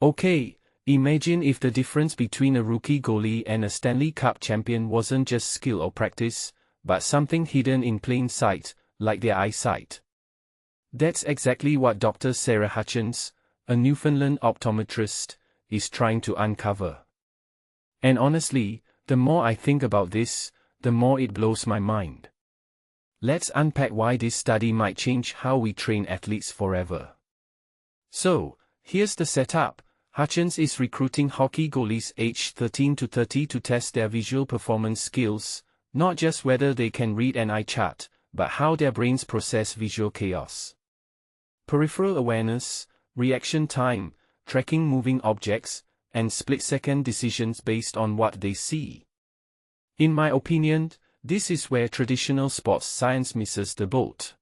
Okay, imagine if the difference between a rookie goalie and a Stanley Cup champion wasn't just skill or practice, but something hidden in plain sight, like their eyesight. That's exactly what Dr. Sarah Hutchens, a Newfoundland optometrist, is trying to uncover. And honestly, the more I think about this, the more it blows my mind. Let's unpack why this study might change how we train athletes forever. So, here's the setup. Hutchens is recruiting hockey goalies aged 13 to 30 to test their visual performance skills, not just whether they can read an eye chart, but how their brains process visual chaos. Peripheral awareness, reaction time, tracking moving objects, and split-second decisions based on what they see. In my opinion, this is where traditional sports science misses the boat.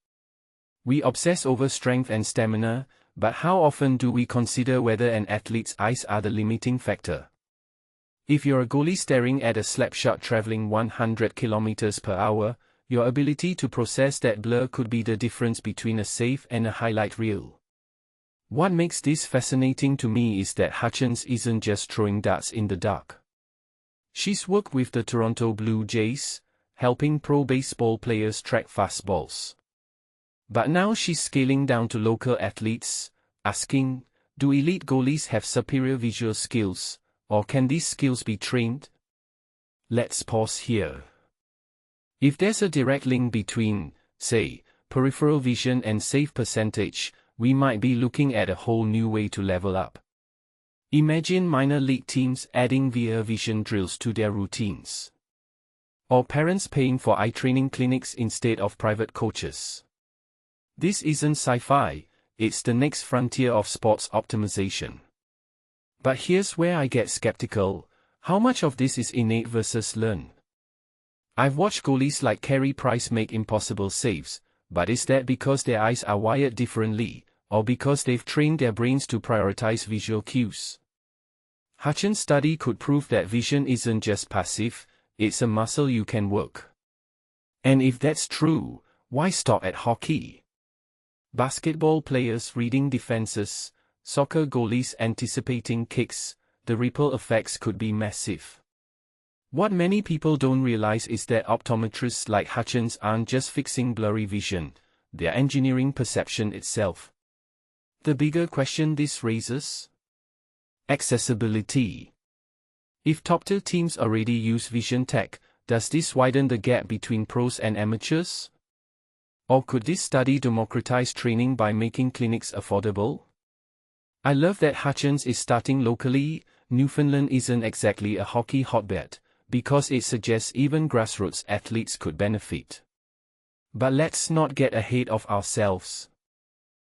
We obsess over strength and stamina, but how often do we consider whether an athlete's eyes are the limiting factor? If you're a goalie staring at a slap shot traveling 100 km per hour, your ability to process that blur could be the difference between a save and a highlight reel. What makes this fascinating to me is that Hutchens isn't just throwing darts in the dark. She's worked with the Toronto Blue Jays, helping pro baseball players track fastballs. But now she's scaling down to local athletes, asking, do elite goalies have superior visual skills, or can these skills be trained? Let's pause here. If there's a direct link between, say, peripheral vision and save percentage, we might be looking at a whole new way to level up. Imagine minor league teams adding VR vision drills to their routines. Or parents paying for eye training clinics instead of private coaches. This isn't sci-fi, it's the next frontier of sports optimization. But here's where I get skeptical: how much of this is innate versus learned? I've watched goalies like Carey Price make impossible saves, but is that because their eyes are wired differently, or because they've trained their brains to prioritize visual cues? Hutchens' study could prove that vision isn't just passive, it's a muscle you can work. And if that's true, why stop at hockey? Basketball players reading defenses, soccer goalies anticipating kicks, the ripple effects could be massive. What many people don't realize is that optometrists like Hutchens aren't just fixing blurry vision, they're engineering perception itself. The bigger question this raises? Accessibility. If top-tier teams already use vision tech, does this widen the gap between pros and amateurs? Or could this study democratize training by making clinics affordable? I love that Hutchens is starting locally. Newfoundland isn't exactly a hockey hotbed, because it suggests even grassroots athletes could benefit. But let's not get ahead of ourselves.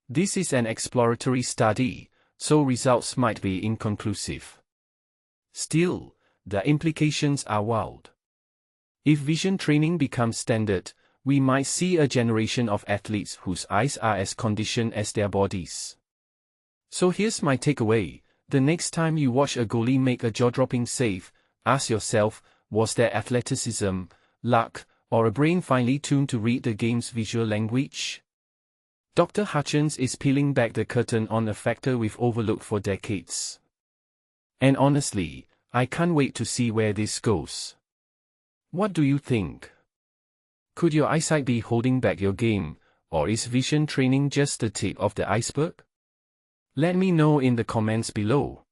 This is an exploratory study, so results might be inconclusive. Still, the implications are wild. If vision training becomes standard, we might see a generation of athletes whose eyes are as conditioned as their bodies. So here's my takeaway: the next time you watch a goalie make a jaw-dropping save, ask yourself, was there athleticism, luck, or a brain finely tuned to read the game's visual language? Dr. Hutchens is peeling back the curtain on a factor we've overlooked for decades. And honestly, I can't wait to see where this goes. What do you think? Could your eyesight be holding back your game, or is vision training just the tip of the iceberg? Let me know in the comments below.